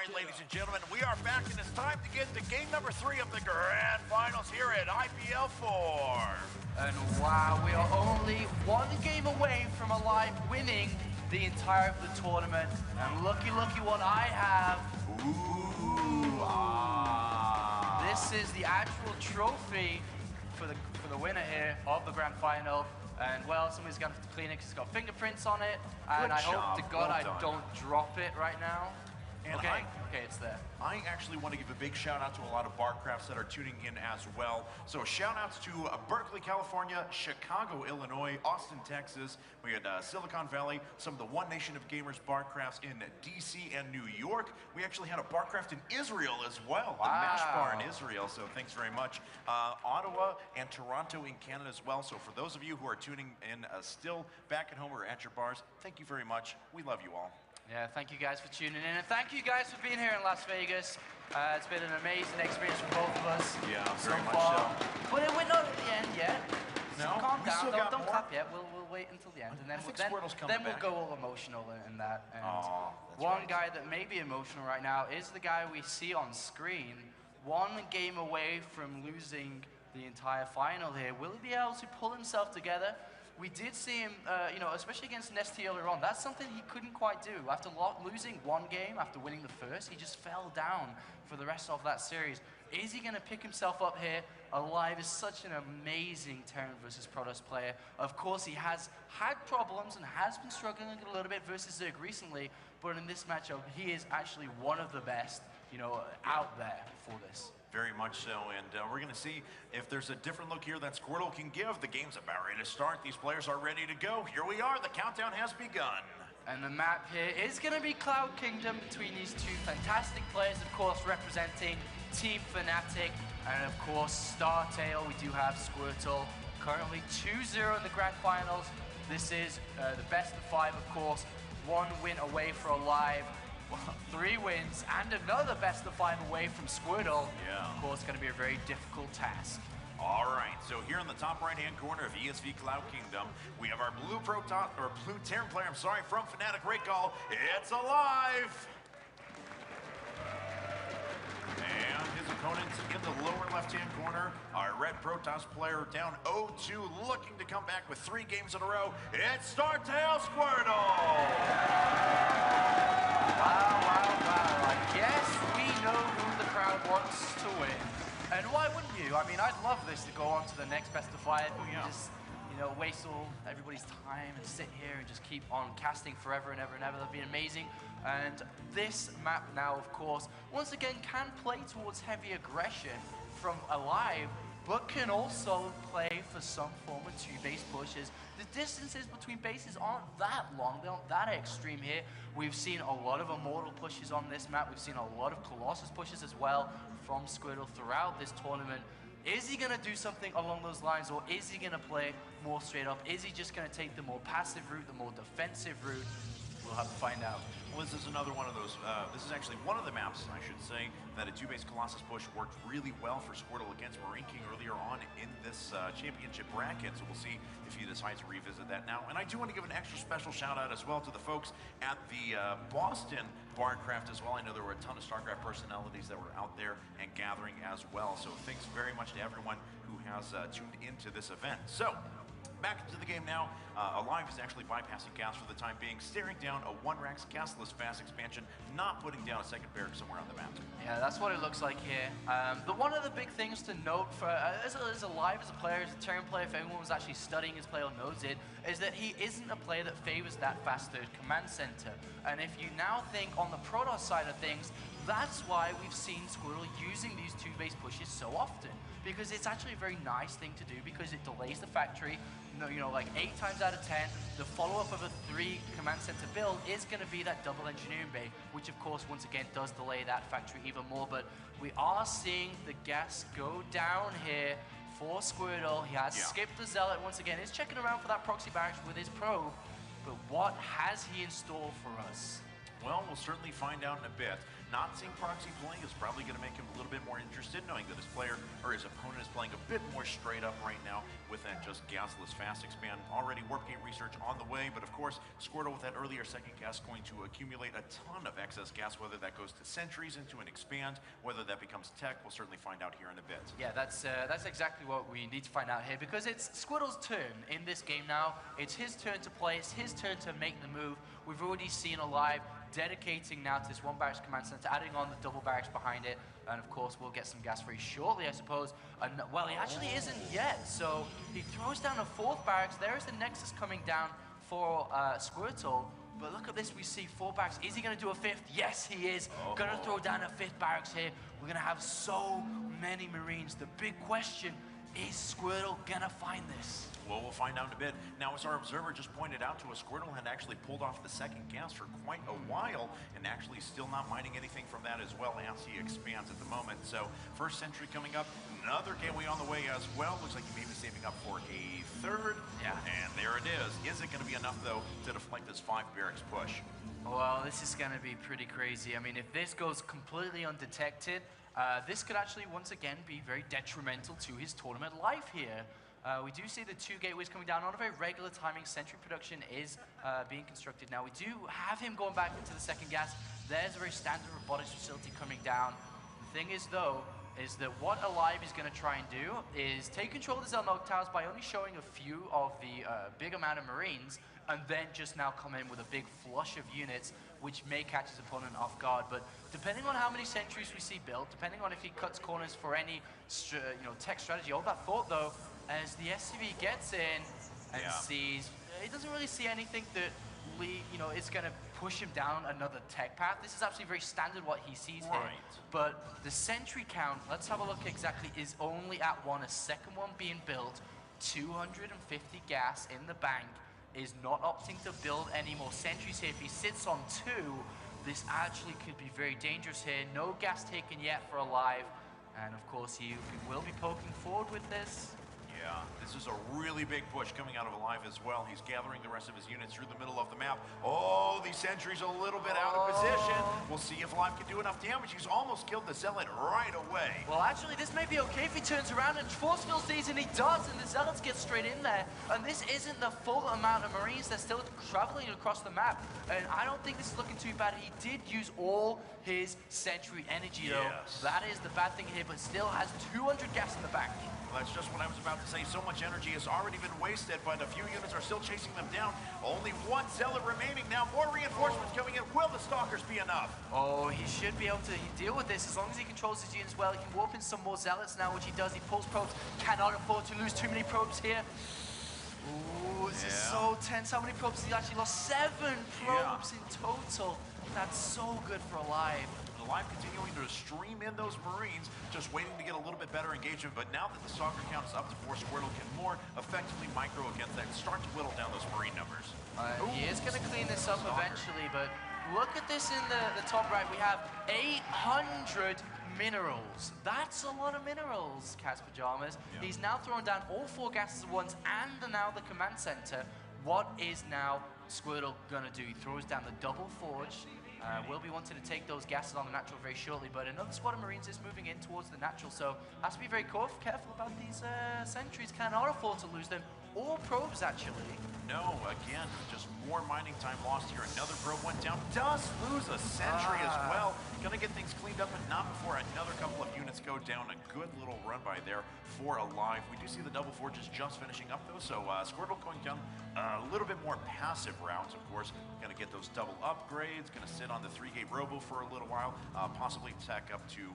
right, ladies and gentlemen, we are back, and it's time to get to game number 3 of the Grand Finals here at IPL-4. And wow, we are only one game away from aLive winning the entire of the tournament. And looky what I have. This is the actual trophy for the winner here of the Grand Final. And well, somebody's gonna have to clean it because it's got fingerprints on it. And I hope to God I don't drop it right now. And okay, it's there. I actually want to give a big shout out to a lot of Barcrafts that are tuning in as well. So shout outs to Berkeley, California, Chicago, Illinois, Austin, Texas. We had Silicon Valley, some of the One Nation of Gamers Barcrafts in DC and New York. We actually had a Barcraft in Israel as well, the Mash Bar in Israel. So thanks very much. Ottawa and Toronto in Canada as well. So for those of you who are tuning in still back at home or at your bars, thank you very much. We love you all. Yeah, thank you guys for tuning in, and thank you guys for being here in Las Vegas. It's been an amazing experience for both of us. Yeah, very much so. But we're not at the end yet. No, so calm down. Don't more. clap yet. We'll wait until the end, and then we'll go all emotional in that. And one guy that may be emotional right now is the guy we see on screen. One game away from losing the entire final here. Will he be able to pull himself together? We did see him, you know, especially against Nesty earlier on. That's something he couldn't quite do. After losing one game, after winning the first, he just fell down for the rest of that series. Is he going to pick himself up here? aLive is such an amazing Terran versus Protoss player. Of course, he has had problems and has been struggling a little bit versus Zerg recently, but in this matchup, he is actually one of the best, you know, out there for this. Very much so, and we're going to see if there's a different look here that Squirtle can give. The game's about ready to start. These players are ready to go. Here we are. The countdown has begun. And the map here is going to be Cloud Kingdom between these two fantastic players, of course, representing Team Fnatic and, of course, StarTale. We do have Squirtle, currently 2-0 in the Grand Finals. This is the best of 5, of course. 1 win away for aLive. 3 wins and another best of 5 away from Squirtle. Yeah. Of course, going to be a very difficult task. All right, so here in the top right-hand corner of ESV Cloud Kingdom, we have our blue Terran player, from Fnatic Recall. It's aLive! And his opponent in the lower left-hand corner, our red Protoss player down 0-2, looking to come back with 3 games in a row. It's StarTale Squirtle! Wow. I guess we know who the crowd wants to win. And why wouldn't you? I mean, I'd love this to go on to the next best of 5. Oh, yeah. Just, you know, waste all everybody's time and sit here and just keep on casting forever and ever and ever. That'd be amazing. And this map now, of course, once again can play towards heavy aggression from aLive, but can also play for some form of 2-base pushes. The distances between bases aren't that long, they aren't that extreme here. We've seen a lot of Immortal pushes on this map, we've seen a lot of Colossus pushes as well from Squirtle throughout this tournament. Is he gonna do something along those lines, or is he gonna play more straight up? Is he just gonna take the more passive route, the more defensive route? We'll have to find out. Well, this is another one of those, this is actually one of the maps, I should say, that a 2-base Colossus push worked really well for Squirtle against Marine King earlier on in this championship bracket, so we'll see if he decides to revisit that now. And I do want to give an extra special shout out as well to the folks at the Boston Barcraft as well. I know there were a ton of StarCraft personalities that were out there and gathering as well, so thanks very much to everyone who has tuned into this event. So, back into the game now. aLive is actually bypassing gas for the time being, staring down a 1-Rax gasless fast expansion, not putting down a second barrack somewhere on the map. Yeah, that's what it looks like here. But one of the big things to note for as aLive as a player, as a Terran player, if anyone was actually studying his play or knows it, is that he isn't a player that favors that fast third command center. And if you now think on the Protoss side of things, that's why we've seen Squirtle using these 2-base pushes so often, because it's actually a very nice thing to do because it delays the factory. You know, like 8 times out of 10, the follow-up of a 3 command center build is going to be that double engineering bay, which of course, once again, does delay that factory even more. But we are seeing the gas go down here for Squirtle. He has skipped the Zealot once again. He's checking around for that proxy barracks with his probe, but what has he in store for us? Well, we'll certainly find out in a bit. not seeing Proxy playing is probably going to make him a little bit more interested, knowing that his player, or his opponent, is playing a bit more straight up right now with that just gasless fast expand. Already Warp Gate research on the way, but of course, Squirtle with that earlier second gas going to accumulate a ton of excess gas, whether that goes to sentries, into an expand, whether that becomes tech, we'll certainly find out here in a bit. Yeah, that's exactly what we need to find out here, because it's Squirtle's turn in this game now. It's his turn to play, it's his turn to make the move. We've already seen aLive dedicating now to this one barracks command center, adding on the double barracks behind it, and of course we'll get some gas very shortly, I suppose. And well, he actually isn't yet, so he throws down a fourth barracks. There is the Nexus coming down for Squirtle, but look at this, we see 4 barracks. Is he going to do a 5th? Yes, he is. Going to throw down a 5th barracks here. We're going to have so many Marines. The big question, is Squirtle going to find this? Well, we'll find out in a bit. Now, as our observer just pointed out to us, Squirtle had actually pulled off the second gas for quite a while, and actually still not mining anything from that as well as he expands at the moment. So, first sentry coming up, another gateway on the way as well. Looks like he may be saving up for a 3rd. Yeah. And there it is. Is it going to be enough, though, to deflect this 5 barracks push? Well, this is going to be pretty crazy. I mean, if this goes completely undetected, this could actually, once again, be very detrimental to his tournament life here. We do see the 2 gateways coming down on a very regular timing. Sentry production is being constructed now. We do have him going back into the second gas. There's a very standard robotics facility coming down. The thing is, though, is that what aLive is going to try and do is take control of the Zelnok towers by only showing a few of the big amount of Marines, and then just now come in with a big flush of units, which may catch his opponent off guard. But depending on how many sentries we see built, depending on if he cuts corners for any tech strategy, all that thought, though, as the SCV gets in and sees, he doesn't really see anything that is going to push him down another tech path. This is actually very standard what he sees here. But the sentry count, let's have a look exactly, is only at 1. A second one being built, 250 gas in the bank, is not opting to build any more sentries here. If he sits on 2, this actually could be very dangerous here. No gas taken yet for aLive. And of course, he will be poking forward with this. Yeah, this is a really big push coming out of aLive as well. He's gathering the rest of his units through the middle of the map. Oh, these sentries a little bit out of position. We'll see if aLive can do enough damage. He's almost killed the Zealot right away. Well, actually, this may be okay if he turns around and force fills these, and he does, and the Zealots get straight in there. And this isn't the full amount of Marines. They're still traveling across the map. And I don't think this is looking too bad. He did use all his sentry energy, though. That is the bad thing here, but still has 200 gas in the bank. That's just what I was about to say. So much energy has already been wasted, but a few units are still chasing them down. Only 1 Zealot remaining now. More reinforcements coming in. Will the Stalkers be enough? Oh, he should be able to deal with this as long as he controls his units well. He can warp in some more Zealots now, which he does. He pulls probes. Cannot afford to lose too many probes here. Ooh, this is so tense. How many probes? He actually lost 7 probes in total. That's so good for aLive. aLive continuing to stream in those Marines, just waiting to get a little bit better engagement. But now that the Stalker count is up to 4, Squirtle can more effectively micro against that and start to whittle down those Marine numbers. He is going to clean this up eventually, but look at this in the top right. We have 800 minerals. That's a lot of minerals, Cat's Pajamas. He's now throwing down all 4 gases at once and now the command center. What is now Squirtle going to do? He throws down the double forge. Will be wanting to take those gases on the natural very shortly, but another squad of Marines is moving in towards the natural, so has to be very careful about these sentries. Cannot afford to lose them, or probes actually. No, again, just more mining time lost here. Another probe went down, does lose a sentry as well. Gonna get things cleaned up, but not before another couple of units go down. A good little run by there for aLive. We do see the double forges just finishing up though, so Squirtle going down a little bit more passive routes, of course. Gonna get those double upgrades, gonna sit on the 3-gate robo for a little while, possibly tech up to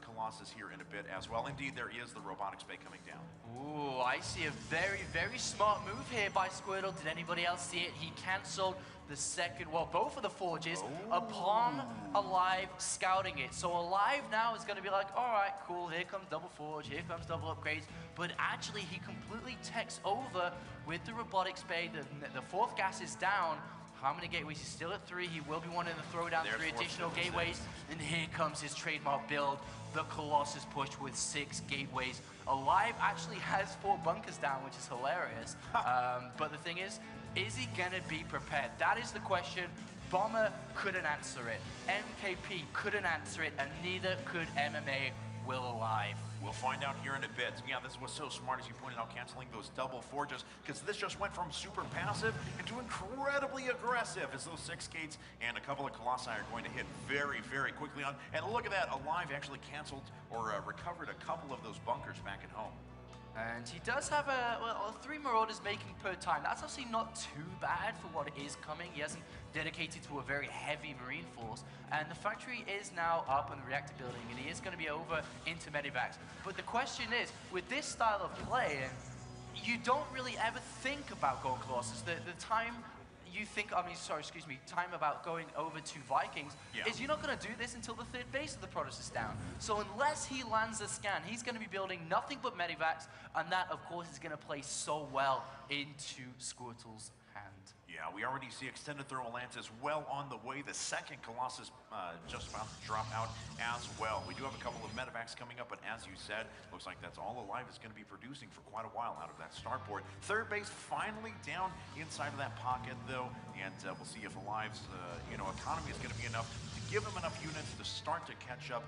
Colossus here in a bit as well. Indeed, there is the robotics bay coming down. Ooh, I see a very, very smart move here by Squirtle. Did anybody else see it? He cancelled the second, well, both of the forges upon aLive scouting it. So aLive now is going to be like, all right, cool, here comes double forge, here comes double upgrades. But actually, he completely techs over with the robotics bay. The 4th gas is down. How many gateways? He's still at 3. He will be wanting to throw down 3 additional gateways. And here comes his trademark build, the Colossus push with 6 gateways. aLive actually has 4 bunkers down, which is hilarious. But the thing is he going to be prepared? That is the question. Bomber couldn't answer it. MKP couldn't answer it, and neither could MMA will aLive. We'll find out here in a bit. Yeah, this was so smart, as you pointed out, canceling those double forges, because this just went from super passive into incredibly aggressive, as those 6 gates and a couple of Colossi are going to hit very, very quickly on. And look at that, aLive actually canceled or recovered a couple of those bunkers back at home. And he does have well, 3 Marauders making per time. That's actually not too bad for what is coming. He hasn't dedicated to a very heavy Marine force. And the factory is now up in the reactor building, and he is going to be over into Medivacs. But the question is, with this style of play, and you don't really ever think about Gold Colossus. The time you think, time about going over to Vikings is you're not going to do this until the 3rd base of the Protoss is down. So unless he lands a scan, he's going to be building nothing but Medivacs, and that, of course, is going to play so well into Squirtle's hand. Yeah, we already see extended thermal lances well on the way. The 2nd Colossus just about to drop out as well. We do have a couple of Medivacs coming up, but as you said, looks like that's all aLive is going to be producing for quite a while out of that starport. 3rd base finally down inside of that pocket, though, and we'll see if aLive's economy is going to be enough to give him enough units to start to catch up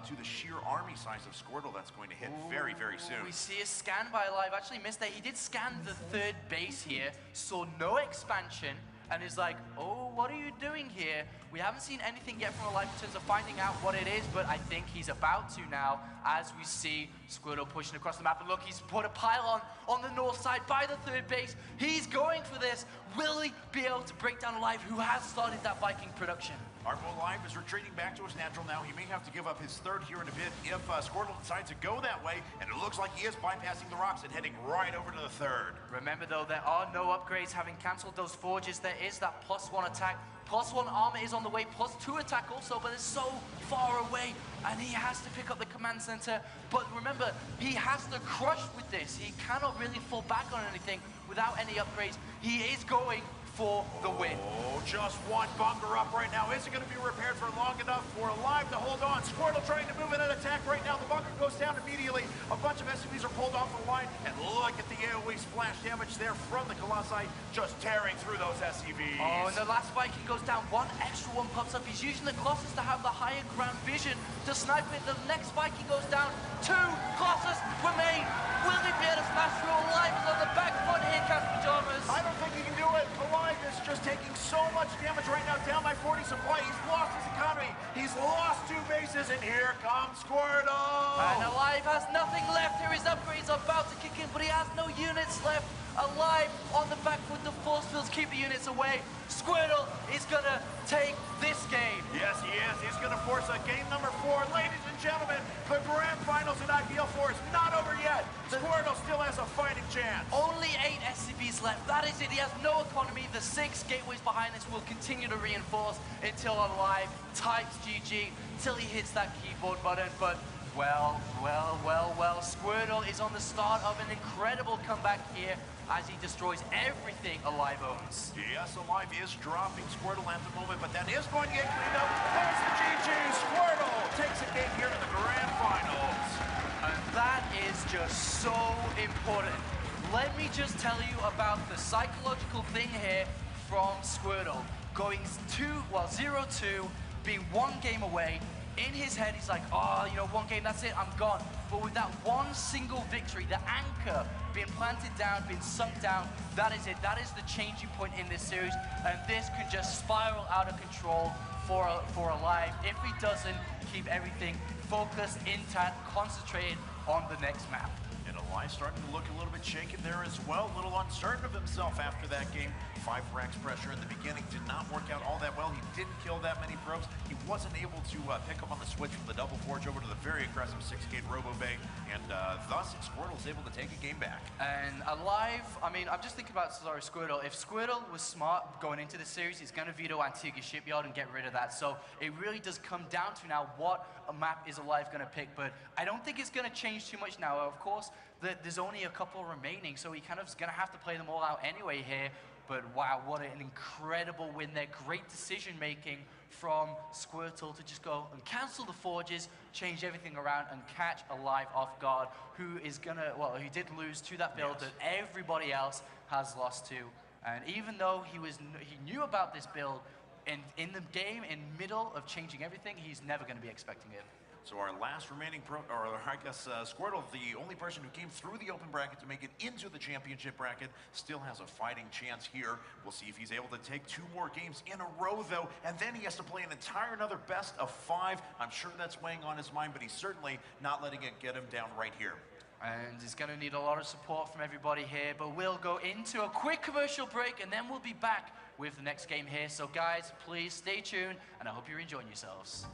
to the sheer army size of Squirtle that's going to hit very, very soon. We see a scan by aLive. Actually missed that. He did scan the 3rd base here, saw no expansion, and is like, oh, what are you doing here? We haven't seen anything yet from aLive in terms of finding out what it is, but I think he's about to now, as we see Squirtle pushing across the map. And look, he's put a pylon on the north side by the 3rd base. He's going for this. Will he be able to break down aLive, who has started that Viking production? Arvo aLive is retreating back to his natural now. He may have to give up his 3rd here in a bit if Squirtle decides to go that way, and it looks like he is bypassing the rocks and heading right over to the 3rd. Remember, though, there are no upgrades. Having cancelled those forges, there is that +1 attack. +1 armor is on the way, +2 attack also, but it's so far away, and he has to pick up the command center. But remember, he has to crush with this. He cannot really fall back on anything without any upgrades. He is going for the win. Oh, just one bunker up right now. Is it going to be repaired for long enough for aLive to hold on? Squirtle trying to move in an attack right now. The bunker goes down immediately. A bunch of SCVs are pulled off the line, and look at the AoE splash damage there from the Colossi, just tearing through those SCVs. Oh, and the last Viking goes down. One extra one pops up. He's using the Colossus to have the higher ground vision to snipe it. The next Viking goes down. 2 Colossus remain. Will he be able to smash through aLive? Is on the back foot here, Cast Pajamas. I don't think he can do it. aLive is just taking so much damage right now, down by 40 supply. He's lost his economy. He's lost 2 bases, and here comes Squirtle. And aLive has nothing left here. His upgrades are about to kick in, but he has no units left. aLive on the back foot. The force fields keep the units away. Squirtle is going to take this game. Yes, he is. He's going to force a game number 4. Ladies and gentlemen, the grand finals in ILP-4 is not over yet. Squirtle still has a fighting chance. Only 8 SCVs left. That is it. He has no economy. The 6 gateways behind this will continue to reinforce until aLive types GG, till he hits that keyboard button. But well, Squirtle is on the start of an incredible comeback here as he destroys everything aLive owns. Yes, aLive is dropping Squirtle at the moment, but that is going to get cleaned up. There's the GG. Squirtle takes a game here in the grand finals. And that is just so important. Let me just tell you about the psychological thing here from Squirtle. Going 0-2, being 1 game away. In his head, he's like, oh, 1 game, that's it, I'm gone. But with that one single victory, the anchor being planted down, being sunk down, that is it. That is the changing point in this series. And this could just spiral out of control for aLive if he doesn't keep everything focused, intact, concentrated on the next map. And aLive starting to look a little bit shaken there as well, a little uncertain of himself after that game. 5 racks pressure in the beginning did not work out all that well. He didn't kill that many probes. He wasn't able to pick up on the switch from the double forge over to the very aggressive 6-gate Robo Bay, and thus Squirtle's able to take a game back. And aLive, I'm just thinking about Squirtle. If Squirtle was smart going into the series, he's going to veto Antigua Shipyard and get rid of that. So it really does come down to now what a map is aLive going to pick, but I don't think it's going to change too much now. Of course, there's only a couple remaining, so he kind of is going to have to play them all out anyway here. But wow, what an incredible win there. Great decision making from Squirtle to just go and cancel the forges, change everything around, and catch aLive off guard, who is gonna, he did lose to that build that everybody else has lost to. And even though he knew about this build, in the game, in middle of changing everything, he's never going to be expecting it. So our last remaining Squirtle, the only person who came through the open bracket to make it into the championship bracket, still has a fighting chance here. We'll see if he's able to take 2 more games in a row, though, and then he has to play an entire another best of 5. I'm sure that's weighing on his mind, but he's certainly not letting it get him down right here. And he's going to need a lot of support from everybody here, but we'll go into a quick commercial break, and then we'll be back with the next game here. So guys, please stay tuned, and I hope you're enjoying yourselves.